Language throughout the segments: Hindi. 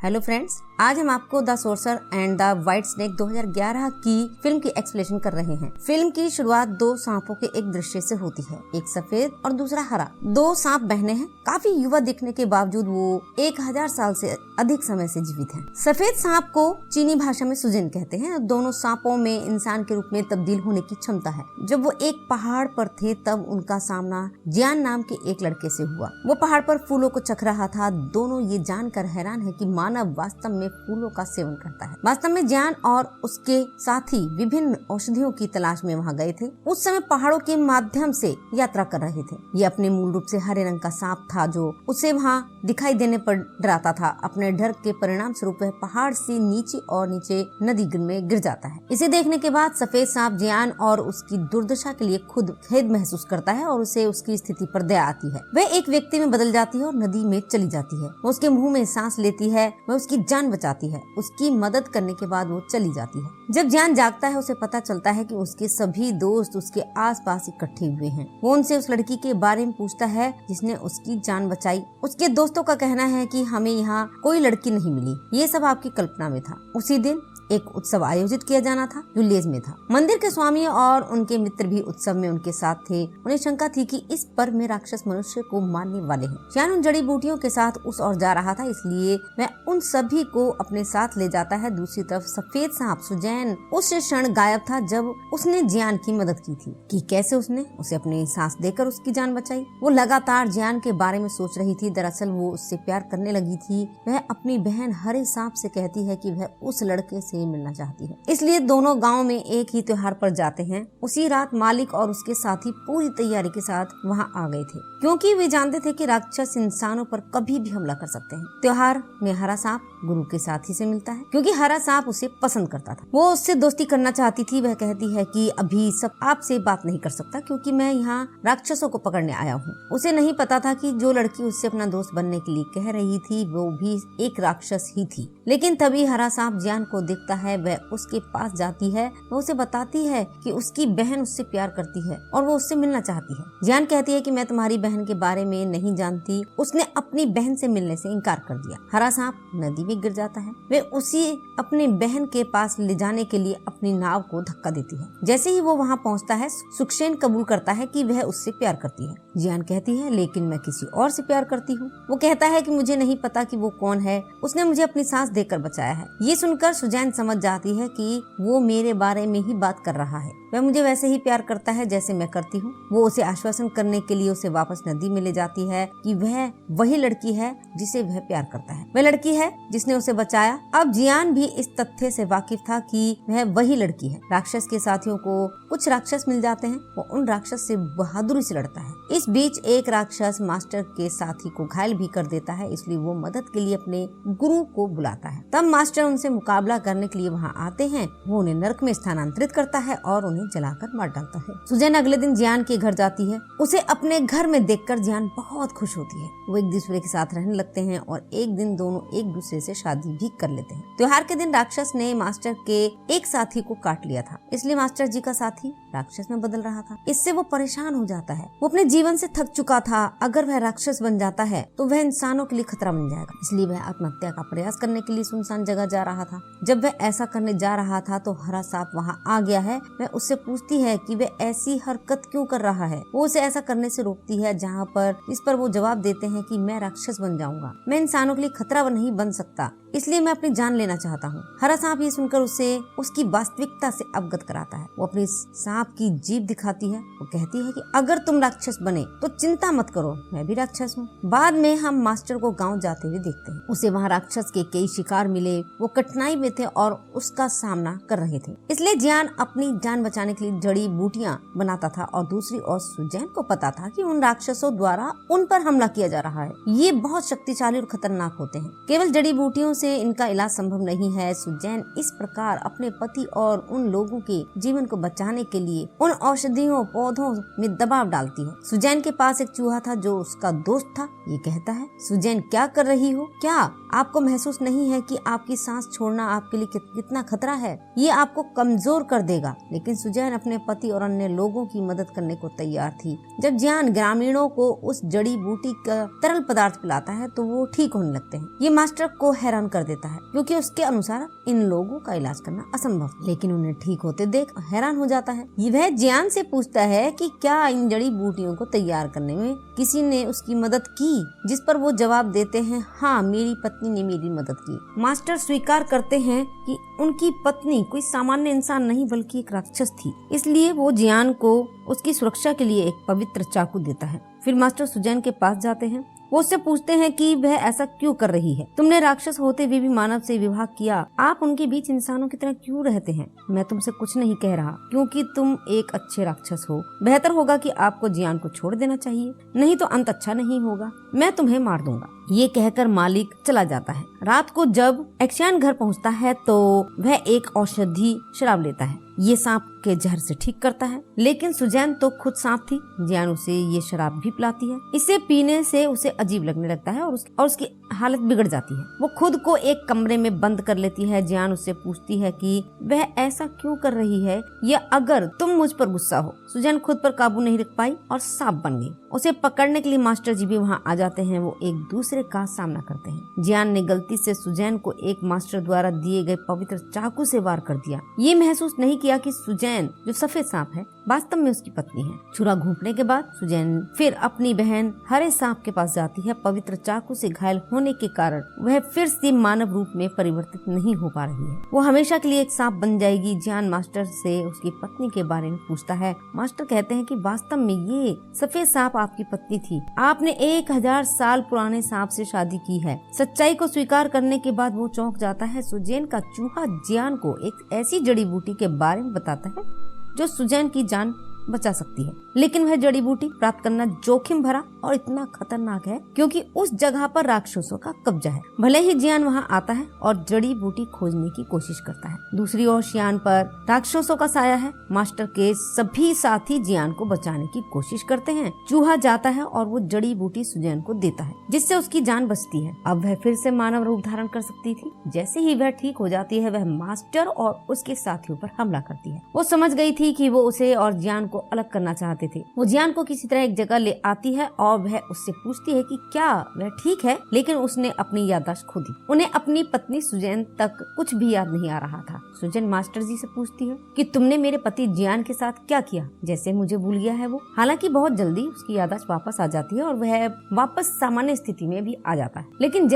हेलो फ्रेंड्स, आज हम आपको the sorcerer and the white snake 2011 की फिल्म की एक्सप्लेनेशन कर रहे हैं। फिल्म की शुरुआत दो सांपों के एक दृश्य से होती है, एक सफेद और दूसरा हरा। दो सांप बहने हैं। काफी युवा दिखने के बावजूद वो 1000 साल से अधिक समय से जीवित हैं। सफेद सांप को चीनी भाषा में सुजेन कहते हैं। दोनों सांपों में इंसान के रूप में तब्दील होने की क्षमता है। जब वो एक पहाड़ पर थे तब उनका सामना जियान नाम के एक लड़के से हुआ। वो पहाड़ पर फूलों को चख रहा था। दोनों ये जानकर हैरान है कि मानव वास्तव में फूलों का सेवन करता है। वास्तव में जियान और उसके साथी विभिन्न औषधियों की तलाश में वहाँ गए थे। उस समय पहाड़ों के माध्यम से यात्रा कर रहे थे। ये अपने मूल रूप से हरे रंग का सांप था जो उसे वहाँ दिखाई देने पर डराता था। अपने डर के परिणाम स्वरूप वह पहाड़ से नीचे और नीचे नदी में गिर जाता है। इसे देखने के बाद सफेद सांप जियान और उसकी दुर्दशा के लिए खुद खेद महसूस करता है और उसे उसकी स्थिति पर दया आती है। वह एक व्यक्ति में बदल जाती है और नदी में चली जाती है। वो उसके मुंह में सांस लेती है। वह उसकी जान बचाती है। उसकी मदद करने के बाद वो चली जाती है। जब जियान जागता है उसे पता चलता है कि उसके सभी दोस्त उसके आसपास इकट्ठे हुए हैं। वो उनसे उस लड़की के बारे में पूछता है जिसने उसकी जान बचाई। उसके दोस्तों का कहना है कि हमें यहाँ कोई लड़की नहीं मिली, ये सब आपकी कल्पना में था। उसी दिन एक उत्सव आयोजित किया जाना था जो लेज में था। मंदिर के स्वामी और उनके मित्र भी उत्सव में उनके साथ थे। उन्हें शंका थी कि इस पर में राक्षस मनुष्य को मारने वाले हैं। जियान उन जड़ी बूटियों के साथ उस ओर जा रहा था, इसलिए वह उन सभी को अपने साथ ले जाता है। दूसरी तरफ सफेद सांप सुजैन उस क्षण गायब था जब उसने जियान की मदद की थी। कि कैसे उसने उसे अपनी सांस देकर उसकी जान बचाई। वो लगातार जियान के बारे में सोच रही थी। दरअसल वो उससे प्यार करने लगी थी। वह अपनी बहन हरे सांप से कहती है कि वह उस लड़के से मिलना चाहती है। इसलिए दोनों गांव में एक ही त्योहार पर जाते हैं। उसी रात मालिक और उसके साथी पूरी तैयारी के साथ वहां आ गए थे, क्योंकि वे जानते थे कि राक्षस इंसानों पर कभी भी हमला कर सकते हैं। त्योहार में हरा सांप गुरु के साथी से मिलता है, क्योंकि हरा सांप उसे पसंद करता था। वो उससे दोस्ती करना चाहती थी। वह कहती है कि अभी सब आपसे बात नहीं कर सकता क्योंकि मैं यहाँ राक्षसों को पकड़ने आया हूँ। उसे नहीं पता था कि जो लड़की उससे अपना दोस्त बनने के लिए कह रही थी वो भी एक राक्षस ही थी। लेकिन तभी हरा सांप जियान को दिखता है। वह उसके पास जाती है। वो उसे बताती है कि उसकी बहन उससे प्यार करती है और वो उससे मिलना चाहती है। जियान कहती है कि मैं तुम्हारी बहन के बारे में नहीं जानती। उसने अपनी बहन से मिलने से इनकार कर दिया। हरा सांप नदी में गिर जाता है। वे उसी अपनी बहन के पास ले जाने के लिए अपनी नाव को धक्का देती है। जैसे ही वो वहाँ पहुँचता है सुक्षेन कबूल करता है कि वह उससे प्यार करती है। जियान कहती है लेकिन मैं किसी और से प्यार करती हूँ। वो कहता है कि मुझे नहीं पता कि वो कौन है। उसने मुझे अपनी सांस देकर बचाया है। ये सुनकर सुजैन समझ जाती है कि वो मेरे बारे में ही बात कर रहा है। वह मुझे वैसे ही प्यार करता है जैसे मैं करती हूँ। वो उसे आश्वासन करने के लिए उसे वापस नदी में ले जाती है कि वह वही लड़की है जिसे वह प्यार करता है। वह लड़की है जिसने उसे बचाया। अब जियान भी इस तथ्य से वाकिफ था कि वह वही लड़की है। राक्षस के साथियों को कुछ राक्षस मिल जाते हैं। वो उन राक्षस से बहादुरी से लड़ता है। इस बीच एक राक्षस मास्टर के साथी को घायल भी कर देता है, इसलिए वो मदद के लिए अपने गुरु को बुलाता है। तब मास्टर उनसे मुकाबला करने के लिए वहाँ आते हैं। वो उन्हें नरक में स्थानांतरित करता है और उन्हें जलाकर मार डालता है। सुजैन अगले दिन जियान के घर जाती है। उसे अपने घर में देखकर जियान बहुत खुश होती है। वो एक दूसरे के साथ रहने लगते हैं और एक दिन दोनों एक दूसरे से शादी भी कर लेते हैं। त्योहार के दिन राक्षस ने मास्टर के एक साथी को काट लिया था, इसलिए मास्टर जी का साथी राक्षस में बदल रहा था। इससे वो परेशान हो जाता है। वो अपने जीवन से थक चुका था। अगर वह राक्षस बन जाता है तो वह इंसानों के लिए खतरा बन जाएगा, इसलिए वह आत्महत्या का प्रयास करने के लिए सुनसान जगह जा रहा था। जब वह ऐसा करने जा रहा था तो हरा सांप वहाँ आ गया है। वह उससे पूछती है कि वह ऐसी हरकत क्यों कर रहा है। वो उसे ऐसा करने से रोकती है, जहाँ पर इस पर वो जवाब देते हैं कि मैं राक्षस बन जाऊंगा, मैं इंसानों के लिए खतरा नहीं बन सकता, इसलिए मैं अपनी जान लेना चाहता हूँ। हरा सांप ये सुनकर उसे उसकी वास्तविकता से अवगत कराता है। वो अपनी सांप की जीभ दिखाती है। वो कहती है कि अगर तुम राक्षस बने तो चिंता मत करो, मैं भी राक्षस हूँ। बाद में हम मास्टर को गांव जाते हुए देखते हैं। उसे वहाँ राक्षस के कई शिकार मिले। वो कठिनाई में थे और उसका सामना कर रहे थे, इसलिए जियान अपनी जान बचाने के लिए जड़ी बूटियाँ बनाता था और दूसरी ओर सुजैन को पता था कि उन राक्षसों द्वारा उन पर हमला किया जा रहा है। ये बहुत शक्तिशाली और खतरनाक होते हैं। केवल जड़ी बूटियों से इनका इलाज संभव नहीं है। सुजैन इस प्रकार अपने पति और उन लोगों के जीवन को बचाने के लिए उन औषधियों पौधों में दबाव डालती है। सुजैन के पास एक चूहा था जो उसका दोस्त था। ये कहता है, सुजैन क्या कर रही हो? क्या आपको महसूस नहीं है कि आपकी सांस छोड़ना आपके लिए कितना खतरा है, ये आपको कमजोर कर देगा। लेकिन सुजैन अपने पति और अन्य लोगों की मदद करने को तैयार थी। जब जियान ग्रामीणों को उस जड़ी बूटी का तरल पदार्थ पिलाता है तो वो ठीक होने लगते हैं। ये मास्टर को हैरान कर देता है, क्योंकि उसके अनुसार इन लोगों का इलाज करना असंभव, लेकिन उन्हें ठीक होते देख हैरान हो जाता है। वह जियान से पूछता है कि क्या इन जड़ी बूटियों को तैयार करने में किसी ने उसकी मदद की, जिस पर वो जवाब देते हैं, हाँ, मेरी पत्नी ने मेरी मदद की। मास्टर स्वीकार करते हैं कि उनकी पत्नी कोई सामान्य इंसान नहीं बल्कि एक राक्षस थी, इसलिए वो जियान को उसकी सुरक्षा के लिए एक पवित्र चाकू देता है। फिर मास्टर सुजैन के पास जाते हैं। वो उससे पूछते हैं कि वह ऐसा क्यों कर रही है। तुमने राक्षस होते हुए भी मानव से विवाह किया, आप उनके बीच इंसानों की तरह क्यों रहते हैं? मैं तुमसे कुछ नहीं कह रहा, क्योंकि तुम एक अच्छे राक्षस हो। बेहतर होगा कि आपको जियान को छोड़ देना चाहिए, नहीं तो अंत अच्छा नहीं होगा। मैं तुम्हें मार दूंगा। ये कहकर मालिक चला जाता है। रात को जब एक्शियन घर पहुंचता है तो वह एक औषधि शराब लेता है। ये सांप के जहर से ठीक करता है, लेकिन सुजैन तो खुद सांप थी। जियान उसे ये शराब भी पिलाती है। इसे पीने से उसे अजीब लगने लगता है और उसकी हालत बिगड़ जाती है। वो खुद को एक कमरे में बंद कर लेती है। जियान उससे पूछती है कि वह ऐसा क्यों कर रही है, या अगर तुम मुझ पर गुस्सा हो। सुजैन खुद पर काबू नहीं रख पाई और सांप बन गई। उसे पकड़ने के लिए मास्टर जी भी वहाँ आ जाते हैं। वो एक दूसरे का सामना करते हैं। जियान ने गलती से सुजैन को एक मास्टर द्वारा दिए गए पवित्र चाकू से वार कर दिया। ये महसूस नहीं किया कि सुजैन, जो सफेद सांप है, वास्तव में उसकी पत्नी है। छुरा घोंपने के बाद सुजैन फिर अपनी बहन हरे सांप के पास जाती है। पवित्र चाकू से घायल होने के कारण वह फिर से मानव रूप में परिवर्तित नहीं हो पा रही है। वो हमेशा के लिए एक सांप बन जाएगी। जियान मास्टर से उसकी पत्नी के बारे में पूछता है। मास्टर कहते हैं कि वास्तव में ये सफेद सांप आपकी पत्नी थी। आपने 1000 साल पुराने सांप से शादी की है। सच्चाई को स्वीकार करने के बाद वो चौंक जाता है। सुजैन का चूहा जियान को एक ऐसी जड़ी बूटी के बारे में बताता है जो सुजैन की जान बचा सकती है, लेकिन वह जड़ी बूटी प्राप्त करना जोखिम भरा और इतना खतरनाक है क्योंकि उस जगह पर राक्षसों का कब्जा है। भले ही जियान वहां आता है और जड़ी बूटी खोजने की कोशिश करता है, दूसरी ओर जियान पर राक्षसों का साया है। मास्टर के सभी साथी जियान को बचाने की कोशिश करते हैं। चूहा जाता है और वो जड़ी बूटी सुजैन को देता है, जिससे उसकी जान बचती है। अब वह फिर से मानव रूप धारण कर सकती थी। जैसे ही वह ठीक हो जाती है, वह मास्टर और उसके साथियों पर हमला करती है। वो समझ गई थी कि वो उसे और जियान को अलग करना चाहते थे। वो जियान को किसी तरह एक जगह ले आती है और वह उससे पूछती है कि क्या वह ठीक है, लेकिन उसने अपनी याददाश्त खो दी। उन्हें अपनी पत्नी सुजैन तक कुछ भी याद नहीं आ रहा था। सुजैन मास्टर जी से पूछती है कि तुमने मेरे पति जियान के साथ क्या किया, जैसे मुझे भूल गया है वो। हालांकि बहुत जल्दी उसकी याददाश्त वापस आ जाती है और वह वापस सामान्य स्थिति में भी आ जाता है। लेकिन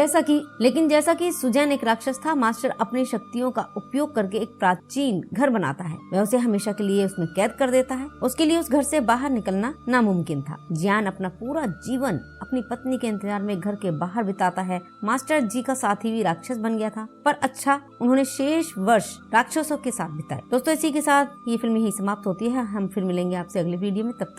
जैसा कि सुजैन एक राक्षस था, मास्टर अपनी शक्तियों का उपयोग करके एक प्राचीन घर बनाता है। वह उसे हमेशा के लिए उसमें कैद कर देता है। उसके लिए उस घर से बाहर निकलना नामुमकिन था। जियान अपना पूरा जीवन अपनी पत्नी के इंतजार में घर के बाहर बिताता है। मास्टर जी का साथी भी राक्षस बन गया था, पर अच्छा, उन्होंने शेष वर्ष राक्षसों के साथ बिताए। दोस्तों, इसी के साथ ये फिल्म यही समाप्त होती है। हम फिर मिलेंगे आपसे अगले वीडियो में। तब तक